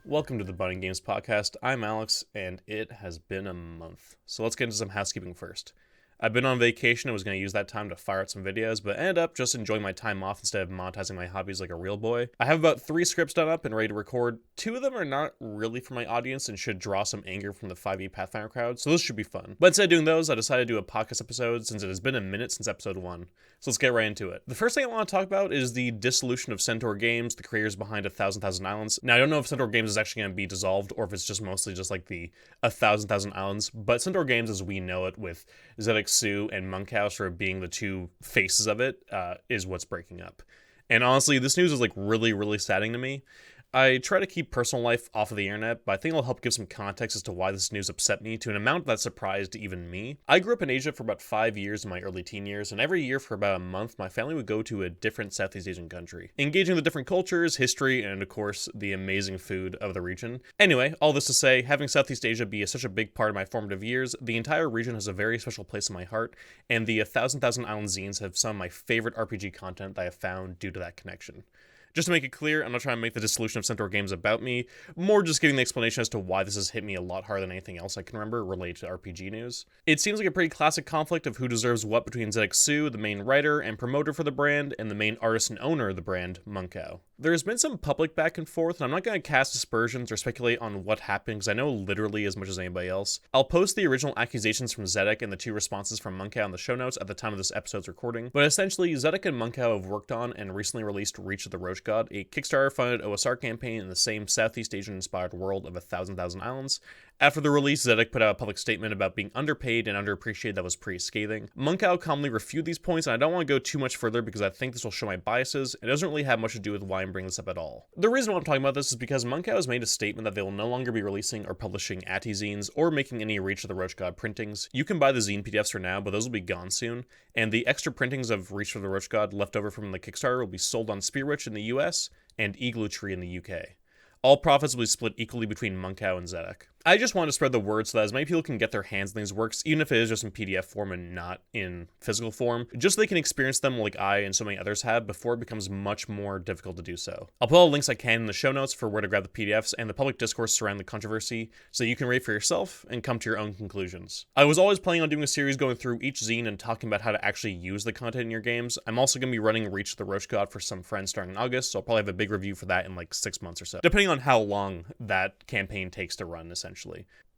Welcome to the Bunny Games Podcast. I'm Alex, and it has been a month. So let's get into some housekeeping first. I've been on vacation and was going to use that time to fire out some videos, but ended up just enjoying my time off instead of monetizing my hobbies like a real boy. I have about 3 scripts done up and ready to record. 2 of them are not really for my audience and should draw some anger from the 5e Pathfinder crowd, so those should be fun. But instead of doing those, I decided to do a podcast episode since it has been a minute since episode 1. So let's get right into it. The first thing I want to talk about is the dissolution of Centaur Games, the creators behind 1,000 Islands. Now, I don't know if Centaur Games is actually going to be dissolved or if it's just mostly just like the 1,000 Islands, but Centaur Games as we know it, with Zedek Sue and Monkhouse sort of being the two faces of it, is what's breaking up. And honestly, this news is like really saddening to me. I try to keep personal life off of the internet, but I think it'll help give some context as to why this news upset me to an amount that surprised even me. I grew up in Asia for about 5 years in my early teen years, and every year for about a month, my family would go to a different Southeast Asian country, engaging the different cultures, history, and of course, the amazing food of the region. Anyway, all this to say, having Southeast Asia be such a big part of my formative years, the entire region has a very special place in my heart, and the 1,000 Island zines have some of my favorite RPG content that I have found due to that connection. Just to make it clear, I'm not trying to make the dissolution of Centaur Games about me, more just giving the explanation as to why this has hit me a lot harder than anything else I can remember related to RPG news. It seems like a pretty classic conflict of who deserves what between Zedek Sue, the main writer and promoter for the brand, and the main artist and owner of the brand, Munko. There's been some public back and forth, and I'm not going to cast aspersions or speculate on what happened because I know literally as much as anybody else. I'll post the original accusations from Zedek and the 2 responses from Munko in the show notes at the time of this episode's recording, but essentially Zedek and Munko have worked on and recently released Reach of the Roach God, a Kickstarter-funded OSR campaign in the same Southeast Asian-inspired world of 1,000 Islands. After the release, Zedek put out a public statement about being underpaid and underappreciated that was pretty scathing. Munko calmly refuted these points, and I don't want to go too much further because I think this will show my biases, and it doesn't really have much to do with why I'm bringing this up at all. The reason why I'm talking about this is because Munko has made a statement that they will no longer be releasing or publishing ATTI zines or making any Reach of the Roach God printings. You can buy the zine PDFs for now, but those will be gone soon, and the extra printings of Reach of the Roach God left over from the Kickstarter will be sold on Spearwitch in the US and Igloo Tree in the UK. All profits will be split equally between Munko and Zedek. I just want to spread the word so that as many people can get their hands on these works, even if it is just in PDF form and not in physical form, just so they can experience them like I and so many others have before it becomes much more difficult to do so. I'll put all the links I can in the show notes for where to grab the PDFs and the public discourse surrounding the controversy so you can read for yourself and come to your own conclusions. I was always planning on doing a series going through each zine and talking about how to actually use the content in your games. I'm also going to be running Reach of the Roach God for some friends starting in August, so I'll probably have a big review for that in like 6 months or so, depending on how long that campaign takes to run, essentially.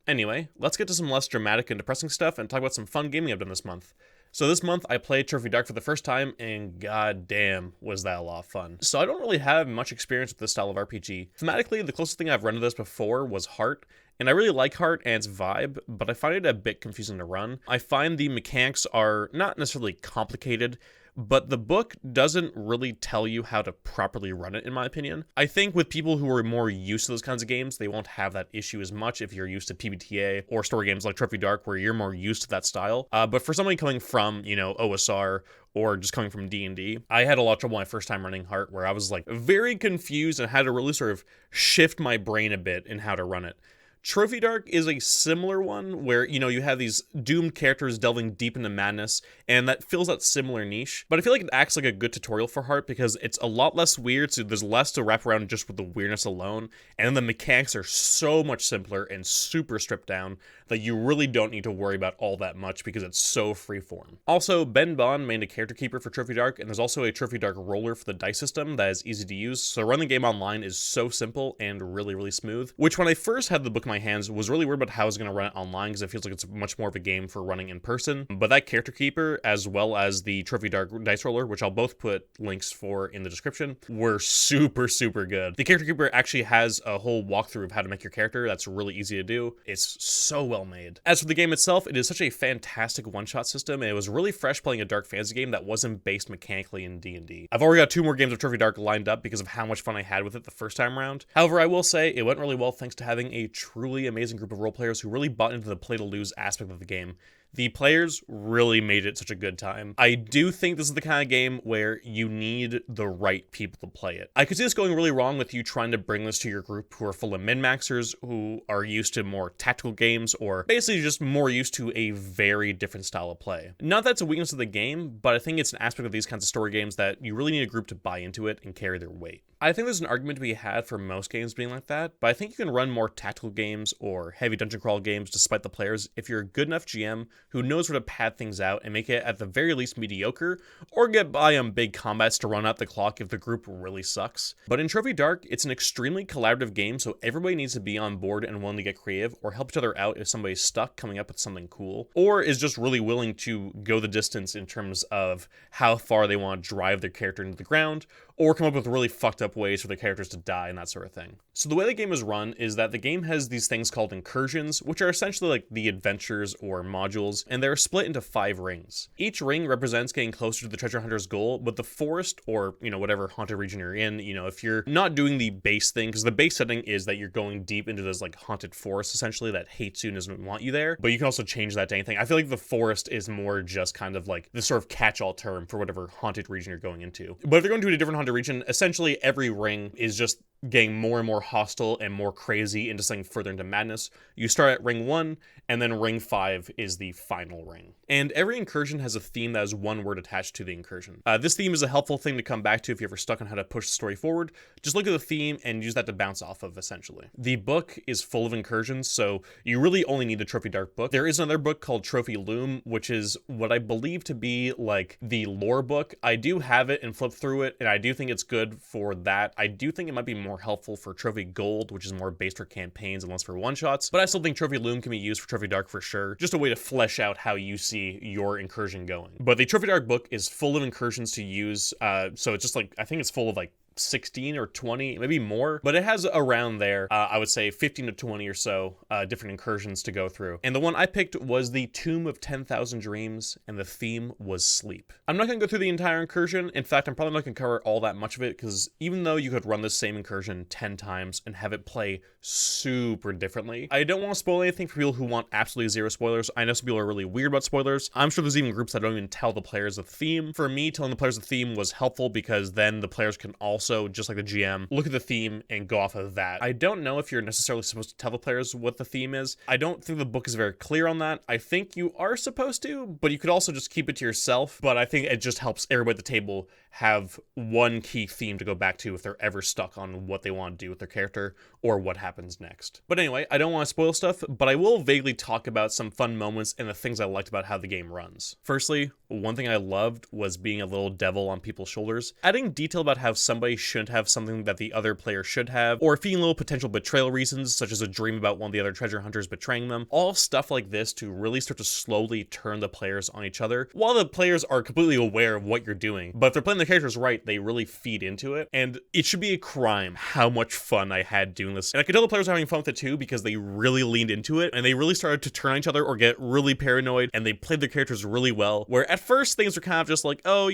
Anyway, let's get to some less dramatic and depressing stuff and talk about some fun gaming I've done this month. So this month, I played Trophy Dark for the first time, and goddamn, was that a lot of fun. So I don't really have much experience with this style of RPG. Thematically, the closest thing I've run to this before was Heart, and I really like Heart and its vibe, but I find it a bit confusing to run. I find the mechanics are not necessarily complicated, but the book doesn't really tell you how to properly run it, in my opinion. I think with people who are more used to those kinds of games, they won't have that issue as much if you're used to PBTA or story games like Trophy Dark, where you're more used to that style. But for somebody coming from, OSR or just coming from D&D, I had a lot of trouble my first time running Heart, where I was like very confused and had to really sort of shift my brain a bit in how to run it. Trophy Dark is a similar one where, you have these doomed characters delving deep into madness, and that fills that similar niche. But I feel like it acts like a good tutorial for Heart because it's a lot less weird, so there's less to wrap around just with the weirdness alone, and the mechanics are so much simpler and super stripped down that you really don't need to worry about all that much because it's so freeform. Also, Ben Bond made a character keeper for Trophy Dark, and there's also a Trophy Dark roller for the dice system that is easy to use, so running the game online is so simple and really smooth, which when I first had the book in my hands was really weird about how I was going to run it online because it feels like it's much more of a game for running in person. But that character keeper, as well as the Trophy Dark dice roller, which I'll both put links for in the description, were super good. The character keeper actually has a whole walkthrough of how to make your character that's really easy to do. It's so well made. As for the game itself, it is such a fantastic one-shot system, and it was really fresh playing a dark fantasy game that wasn't based mechanically in D&D. I've already got 2 more games of Trophy Dark lined up because of how much fun I had with it the first time around. However, I will say it went really well thanks to having a truly amazing group of role players who really bought into the play to lose aspect of the game. The players really made it such a good time. I do think this is the kind of game where you need the right people to play it. I could see this going really wrong with you trying to bring this to your group who are full of min-maxers, who are used to more tactical games, or basically just more used to a very different style of play. Not that it's a weakness of the game, but I think it's an aspect of these kinds of story games that you really need a group to buy into it and carry their weight. I think there's an argument to be had for most games being like that, but I think you can run more tactical games or heavy dungeon crawl games despite the players if you're a good enough GM who knows where to pad things out and make it at the very least mediocre, or get by on big combats to run out the clock if the group really sucks. But in Trophy Dark, it's an extremely collaborative game, so everybody needs to be on board and willing to get creative or help each other out if somebody's stuck coming up with something cool, or is just really willing to go the distance in terms of how far they want to drive their character into the ground, or come up with really fucked up ways for the characters to die and that sort of thing. So the way the game is run is that the game has these things called incursions, which are essentially like the adventures or modules, and they're split into 5 rings. Each ring represents getting closer to the treasure hunter's goal, but the forest, or, whatever haunted region you're in, if you're not doing the base thing, because the base setting is that you're going deep into this like haunted forest essentially that hates you and doesn't want you there, but you can also change that to anything. I feel like the forest is more just kind of like the sort of catch-all term for whatever haunted region you're going into. But if you're going to a different haunted region, essentially every ring is just getting more and more hostile and more crazy into something further into madness. You start at ring 1, and then ring 5 is the final ring. And every incursion has a theme that has one word attached to the incursion. This theme is a helpful thing to come back to if you're ever stuck on how to push the story forward. Just look at the theme and use that to bounce off of, essentially. The book is full of incursions, so you really only need the Trophy Dark book. There is another book called Trophy Loom, which is what I believe to be like the lore book. I do have it and flip through it, and I do think it's good for that. I do think it might be more helpful for Trophy Gold, which is more based for campaigns and less for one-shots, but I still think Trophy Loom can be used for Trophy Dark for sure. Just a way to flesh out how you see your incursion going. But the Trophy Dark book is full of incursions to use, so it's just like, I think it's full of like 16 or 20, maybe more, but it has around there, I would say 15 to 20 or so different incursions to go through. And the one I picked was the Tomb of 10,000 Dreams, and the theme was sleep. I'm not going to go through the entire incursion. In fact, I'm probably not going to cover all that much of it, because even though you could run this same incursion 10 times and have it play super differently, I don't want to spoil anything for people who want absolutely zero spoilers. I know some people are really weird about spoilers. I'm sure there's even groups that don't even tell the players the theme. For me, telling the players the theme was helpful, because then the players can also, just like the GM, look at the theme and go off of that. I don't know if you're necessarily supposed to tell the players what the theme is. I don't think the book is very clear on that. I think you are supposed to, but you could also just keep it to yourself. But I think it just helps everybody at the table have one key theme to go back to if they're ever stuck on what they want to do with their character or what happens next. But anyway, I don't want to spoil stuff, but I will vaguely talk about some fun moments and the things I liked about how the game runs. Firstly, one thing I loved was being a little devil on people's shoulders, adding detail about how somebody shouldn't have something that the other player should have, or feeling little potential betrayal reasons, such as a dream about one of the other treasure hunters betraying them. All stuff like this to really start to slowly turn the players on each other, while the players are completely aware of what you're doing. But if they're playing the characters right, they really feed into it, and it should be a crime how much fun I had doing this. And I could tell the players were having fun with it too, because they really leaned into it, and they really started to turn on each other or get really paranoid, and they played their characters really well, where at first things were kind of just like, oh,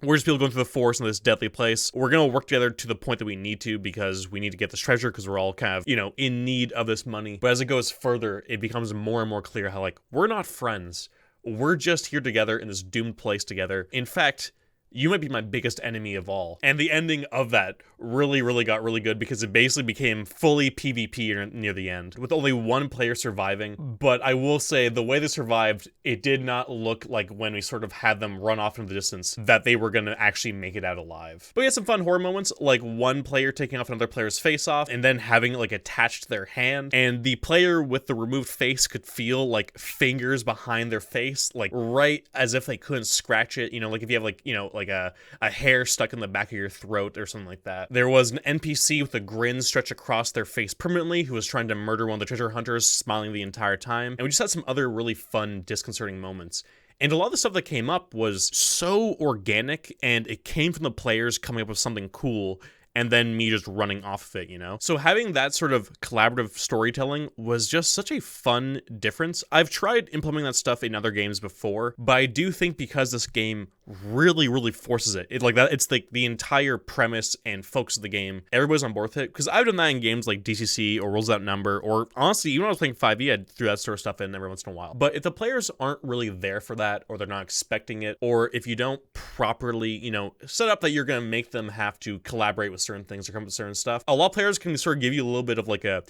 we're just people going through the forest in this deadly place. We're gonna work together to the point that we need to, because we need to get this treasure, because we're all kind of, in need of this money. But as it goes further, it becomes more and more clear how, like, we're not friends. We're just here together in this doomed place together. In fact, you might be my biggest enemy of all. And the ending of that really, really got really good, because it basically became fully PvP near the end, with only one player surviving. But I will say, the way they survived, it did not look like when we sort of had them run off into the distance that they were going to actually make it out alive. But we had some fun horror moments, like one player taking off another player's face off and then having it like attached to their hand. And the player with the removed face could feel like fingers behind their face, like right as if they couldn't scratch it. Like if you have like a hair stuck in the back of your throat or something like that. There was an NPC with a grin stretched across their face permanently who was trying to murder one of the treasure hunters, smiling the entire time. And we just had some other really fun, disconcerting moments. And a lot of the stuff that came up was so organic, and it came from the players coming up with something cool and then me just running off of it, you know? So having that sort of collaborative storytelling was just such a fun difference. I've tried implementing that stuff in other games before, but I do think because this game really forces it like that, it's like the entire premise and focus of the game, everybody's on board with it. Because I've done that in games like DCC or Rules Out Number, or honestly, even when I was playing 5e, I threw that sort of stuff in every once in a while. But if the players aren't really there for that, or they're not expecting it, or if you don't properly, you know, set up that you're going to make them have to collaborate with certain things or come up with certain stuff, a lot of players can sort of give you a little bit of like a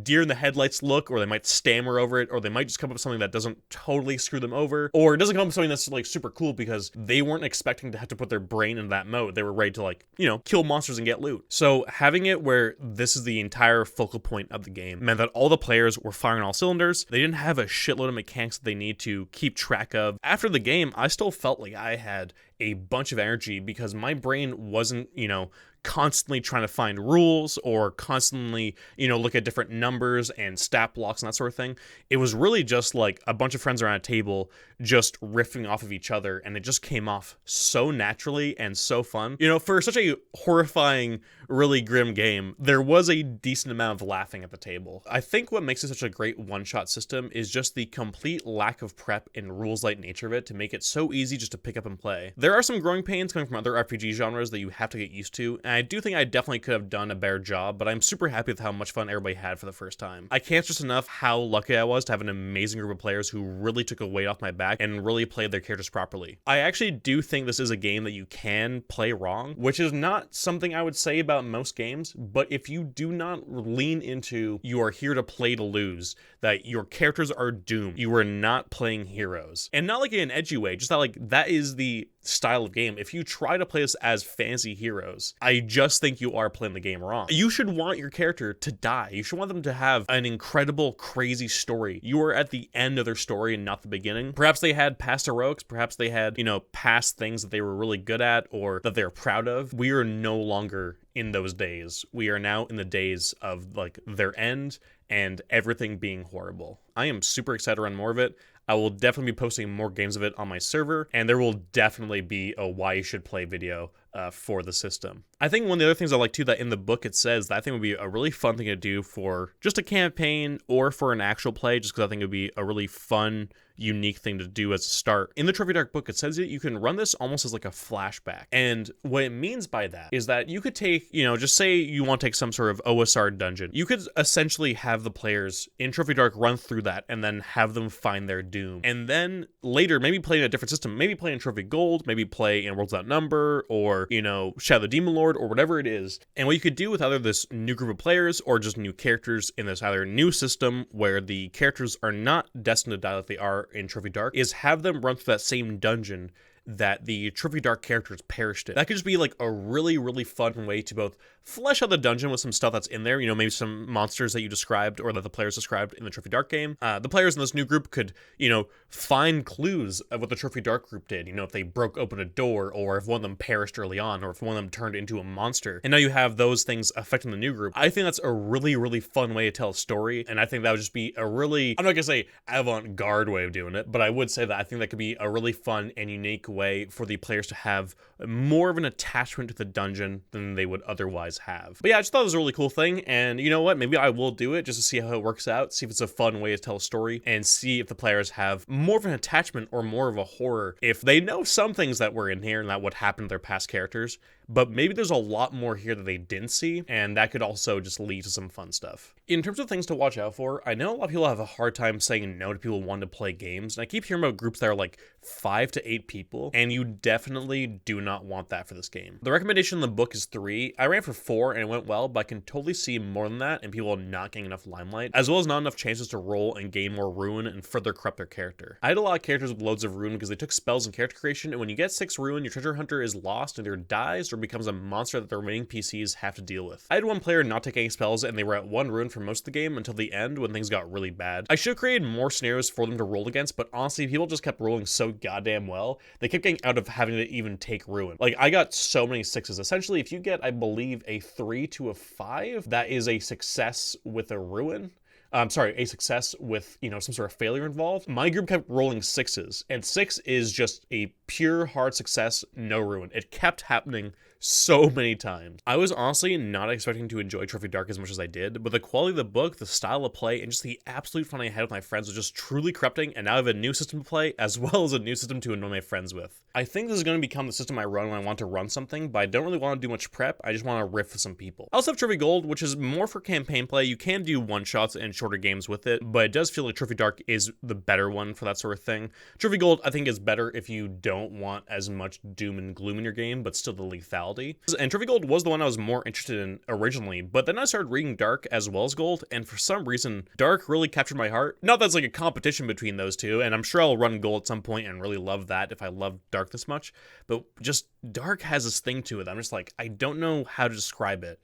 deer in the headlights look, or they might stammer over it, or they might just come up with something that doesn't totally screw them over, or it doesn't come up with something that's like super cool because they weren't expecting to have to put their brain in that mode. They were ready to, like, you know, kill monsters and get loot. So having it where this is the entire focal point of the game meant that all the players were firing all cylinders. They didn't have a shitload of mechanics that they need to keep track of. After the game, I still felt like I had a bunch of energy because my brain wasn't, you know, constantly trying to find rules or constantly, you know, look at different numbers and stat blocks and that sort of thing. It was really just like a bunch of friends around a table just riffing off of each other, and it just came off so naturally and so fun. You know, for such a horrifying, really grim game, there was a decent amount of laughing at the table. I think what makes it such a great one-shot system is just the complete lack of prep and rules-light nature of it to make it so easy just to pick up and play. There are some growing pains coming from other RPG genres that you have to get used to, and I do think I definitely could have done a better job, but I'm super happy with how much fun everybody had for the first time. I can't stress enough how lucky I was to have an amazing group of players who really took a weight off my back and really played their characters properly. I actually do think this is a game that you can play wrong, which is not something I would say about most games, but if you do not lean into you are here to play to lose, that your characters are doomed, you are not playing heroes. And not like in an edgy way, just that like that is the style of game. If you try to play this as fantasy heroes, I just think you are playing the game wrong. You should want your character to die. You should want them to have an incredible, crazy story. You are at the end of their story and not the beginning. Perhaps they had past heroics, perhaps they had, you know, past things that they were really good at or that they're proud of. We are no longer in those days. We are now in the days of like their end and everything being horrible. I am super excited to run more of it. I will definitely be posting more games of it on my server, and there will definitely be a why you should play video for the system. I think one of the other things I like too, that in the book it says that I think would be a really fun thing to do for just a campaign or for an actual play, just because I think it would be a really fun, unique thing to do as a start. In the Trophy Dark book, it says that you can run this almost as like a flashback. And what it means by that is that you could take, you know, just say you want to take some sort of OSR dungeon. You could essentially have the players in Trophy Dark run through that and then have them find their doom. And then later, maybe play in a different system, maybe play in Trophy Gold, maybe play in Worlds Without Number, or, you know, Shadow the Demon Lord, or whatever it is. And what you could do with either this new group of players or just new characters in this either new system where the characters are not destined to die like they are in Trophy Dark is have them run through that same dungeon that the Trophy Dark characters perished in. That could just be like a really fun way to both flesh out the dungeon with some stuff that's in there, you know, maybe some monsters that you described or that the players described in the Trophy Dark game. The players in this new group could, you know, find clues of what the Trophy Dark group did, you know, if they broke open a door, or if one of them perished early on, or if one of them turned into a monster. And now you have those things affecting the new group. I think that's a really fun way to tell a story, and I think that would just be a really, I'm not gonna say avant-garde way of doing it, but I would say that I think that could be a really fun and unique way for the players to have more of an attachment to the dungeon than they would otherwise have. But yeah, I just thought it was a really cool thing, and you know what, maybe I will do it just to see how it works out, see if it's a fun way to tell a story, and see if the players have more of an attachment or more of a horror if they know some things that were in here and that would happen to their past characters, but maybe there's a lot more here that they didn't see, and that could also just lead to some fun stuff. In terms of things to watch out for, I know a lot of people have a hard time saying no to people wanting to play games, and I keep hearing about groups that are like 5 to 8 people, and you definitely do not want that for this game. The recommendation in the book is 3. I ran for 4 and it went well, but I can totally see more than that and people not getting enough limelight, as well as not enough chances to roll and gain more ruin and further corrupt their character. I had a lot of characters with loads of ruin because they took spells and character creation, and when you get 6 ruin, your treasure hunter is lost and either dies or becomes a monster that the remaining PCs have to deal with. I had one player not take any spells and they were at 1 ruin for most of the game until the end when things got really bad. I should have created more scenarios for them to roll against, but honestly, people just kept rolling so goddamn well, they kept getting out of having to even take ruin. Like, I got so many 6s. Essentially, if you get, I believe, a 3 to a 5, that is a success with a ruin. A success with, you know, some sort of failure involved. My group kept rolling 6s, and 6 is just a pure hard success, no ruin. It kept happening so many times. I was honestly not expecting to enjoy Trophy Dark as much as I did, but the quality of the book, the style of play, and just the absolute fun I had with my friends was just truly corrupting, and now I have a new system to play, as well as a new system to annoy my friends with. I think this is going to become the system I run when I want to run something, but I don't really want to do much prep, I just want to riff with some people. I also have Trophy Gold, which is more for campaign play. You can do one-shots and shorter games with it, but it does feel like Trophy Dark is the better one for that sort of thing. Trophy Gold, I think, is better if you don't want as much doom and gloom in your game, but still the lethality. And Trophy Gold was the one I was more interested in originally, but then I started reading Dark as well as Gold, and for some reason, Dark really captured my heart. Not that it's like a competition between those two, and I'm sure I'll run Gold at some point and really love that if I love Dark this much, but just Dark has this thing to it. I'm just like, I don't know how to describe it,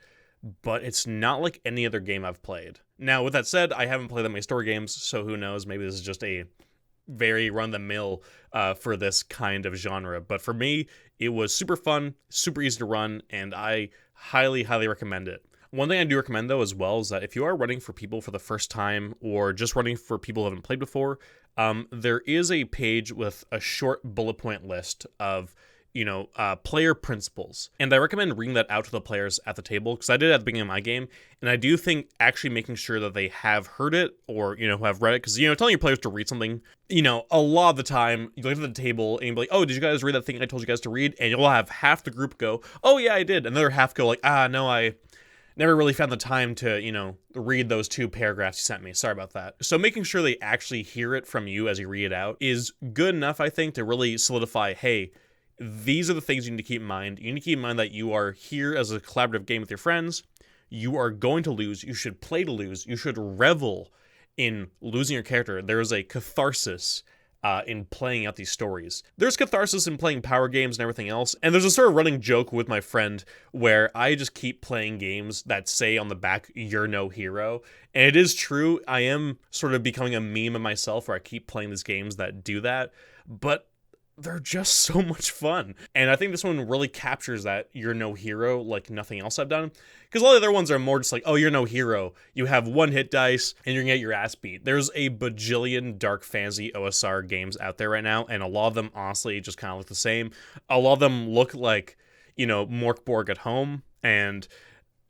but it's not like any other game I've played. Now, with that said, I haven't played that many story games, so who knows, maybe this is just a very run-the-mill for this kind of genre, but for me, it was super fun, super easy to run, and I highly, highly recommend it. One thing I do recommend, though, as well, is that if you are running for people for the first time, or just running for people who haven't played before, there is a page with a short bullet point list of player principles. And I recommend reading that out to the players at the table, because I did it at the beginning of my game, and I do think actually making sure that they have heard it, or, have read it, because, telling your players to read something, a lot of the time, you look at the table, and you'll be like, oh, did you guys read that thing I told you guys to read? And you'll have half the group go, oh, yeah, I did. And the other half go like, no, I never really found the time to, read those 2 paragraphs you sent me. Sorry about that. So making sure they actually hear it from you as you read it out is good enough, I think, to really solidify, hey, these are the things you need to keep in mind. You need to keep in mind that you are here as a collaborative game with your friends. You are going to lose. You should play to lose. You should revel in losing your character. There is a catharsis in playing out these stories. There's catharsis in playing power games and everything else, and there's a sort of running joke with my friend where I just keep playing games that say on the back, "You're no hero," and it is true. I am sort of becoming a meme of myself where I keep playing these games that do that, but they're just so much fun. And I think this one really captures that "you're no hero" like nothing else I've done. Because a lot of the other ones are more just like, oh, you're no hero. You have 1 hit dice and you're gonna get your ass beat. There's a bajillion dark fantasy OSR games out there right now, and a lot of them honestly just kind of look the same. A lot of them look like, Morkborg at home, and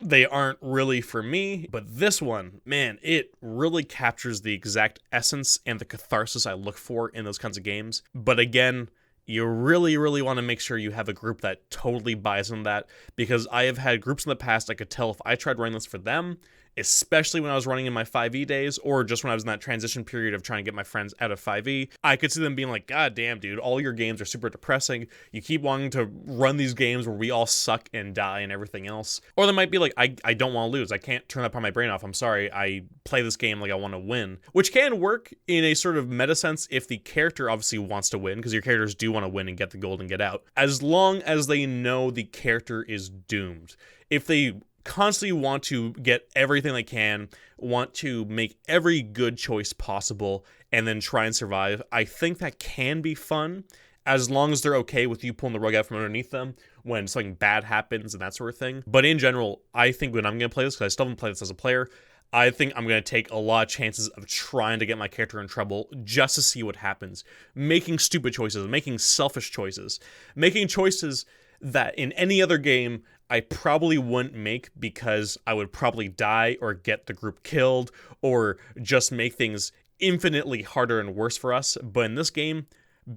they aren't really for me, but this one, man, it really captures the exact essence and the catharsis I look for in those kinds of games. But again, you really, really want to make sure you have a group that totally buys into that, because I have had groups in the past I could tell if I tried running this for them, especially when I was running in my 5e days, or just when I was in that transition period of trying to get my friends out of 5e, I could see them being like, God damn, dude, all your games are super depressing. You keep wanting to run these games where we all suck and die and everything else. Or they might be like, I don't want to lose. I can't turn that part of my brain off. I'm sorry. I play this game like I want to win, which can work in a sort of meta sense if the character obviously wants to win, because your characters do want to win and get the gold and get out, as long as they know the character is doomed. If they constantly want to get everything they can, want to make every good choice possible, and then try and survive, I think that can be fun, as long as they're okay with you pulling the rug out from underneath them when something bad happens and that sort of thing. But in general, I think when I'm going to play this, because I still haven't played this as a player, I think I'm going to take a lot of chances of trying to get my character in trouble just to see what happens. Making stupid choices, making selfish choices, making choices that in any other game I probably wouldn't make, because I would probably die or get the group killed or just make things infinitely harder and worse for us. But in this game,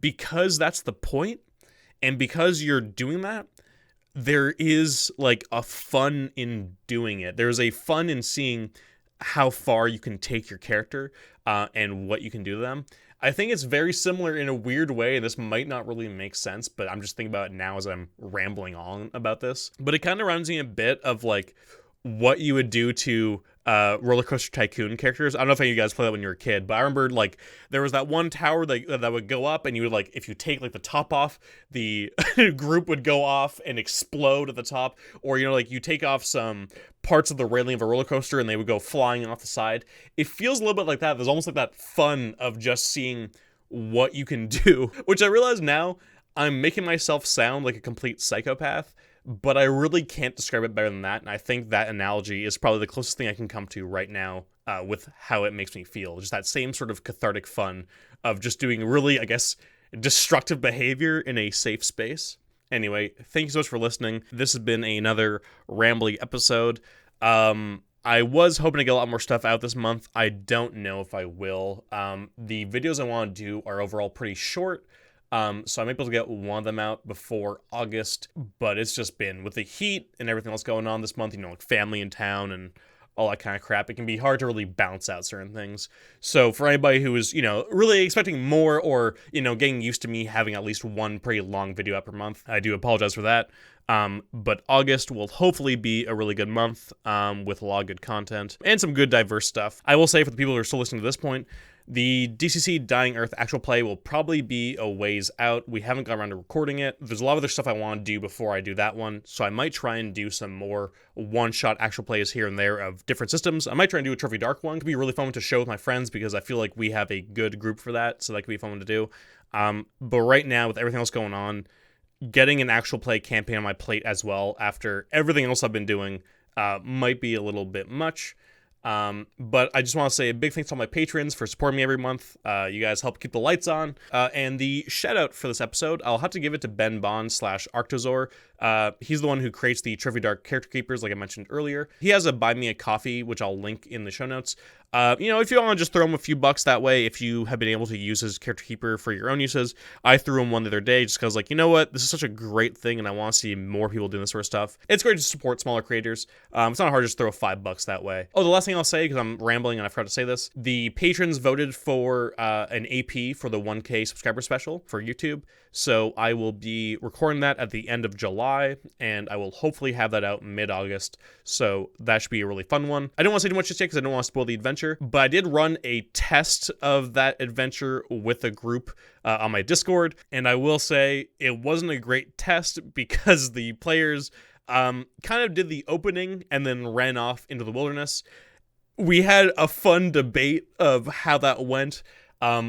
because that's the point, and because you're doing that, there is like a fun in doing it. There's a fun in seeing how far you can take your character and what you can do to them. I think it's very similar in a weird way, and this might not really make sense, but I'm just thinking about it now as I'm rambling on about this. But it kind of reminds me a bit of like what you would do to Roller Coaster Tycoon characters. I don't know if any of you guys played that when you were a kid, but I remember like there was that one tower that would go up, and you would like, if you take like the top off, the group would go off and explode at the top, or like you take off some parts of the railing of a roller coaster and they would go flying off the side. It feels a little bit like that. There's almost like that fun of just seeing what you can do, which I realize now I'm making myself sound like a complete psychopath, but I really can't describe it better than that, and I think that analogy is probably the closest thing I can come to right now with how it makes me feel. Just that same sort of cathartic fun of just doing really, I guess, destructive behavior in a safe space. Anyway, thank you so much for listening. This has been another rambly episode. I was hoping to get a lot more stuff out this month. I don't know if I will. The videos I want to do are overall pretty short, so I might be able to get one of them out before August, but it's just been, with the heat and everything else going on this month, like family in town and all that kind of crap, it can be hard to really bounce out certain things. So for anybody who is, really expecting more, or, getting used to me having at least one pretty long video out per month, I do apologize for that. But August will hopefully be a really good month, with a lot of good content and some good diverse stuff. I will say, for the people who are still listening to this point, the DCC Dying Earth actual play will probably be a ways out. We haven't got around to recording it. There's a lot of other stuff I want to do before I do that one, so I might try and do some more one-shot actual plays here and there of different systems. I might try and do a Trophy Dark one. It could be a really fun one to show with my friends, because I feel like we have a good group for that, so that could be a fun one to do. But right now, with everything else going on, getting an actual play campaign on my plate as well, after everything else I've been doing, might be a little bit much. But I just want to say a big thanks to all my patrons for supporting me every month. You guys help keep the lights on. And the shout out for this episode, I'll have to give it to Ben Bond / Arctozor. He's the one who creates the Trophy Dark character keepers, like I mentioned earlier. He has a Buy Me a Coffee, which I'll link in the show notes. If you want to just throw him a few bucks that way, if you have been able to use his character keeper for your own uses. I threw him one the other day just because, you know what, this is such a great thing and I want to see more people doing this sort of stuff. It's great to support smaller creators. It's not hard to just throw $5 that way. Oh, the last thing I'll say, because I'm rambling and I forgot to say this, the patrons voted for an AP for the 1K subscriber special for YouTube. So I will be recording that at the end of July, and I will hopefully have that out mid-August. So that should be a really fun one. I don't want to say too much just yet because I don't want to spoil the adventure, but I did run a test of that adventure with a group on my Discord, and I will say it wasn't a great test because the players kind of did the opening and then ran off into the wilderness. We had a fun debate of how that went,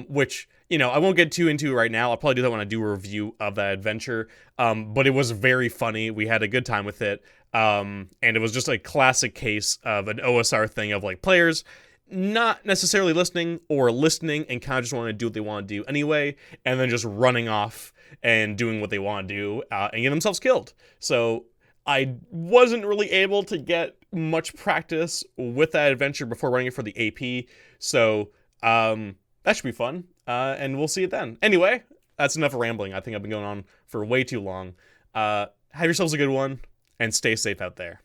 which, I won't get too into right now. I'll probably do that when I do a review of that adventure. But it was very funny. We had a good time with it. And it was just a classic case of an OSR thing of players not necessarily listening, or listening and kind of just want to do what they want to do anyway, and then just running off and doing what they want to do, and getting themselves killed. So I wasn't really able to get much practice with that adventure before running it for the AP. So that should be fun. And we'll see it then. Anyway, that's enough rambling. I think I've been going on for way too long. Have yourselves a good one, and stay safe out there.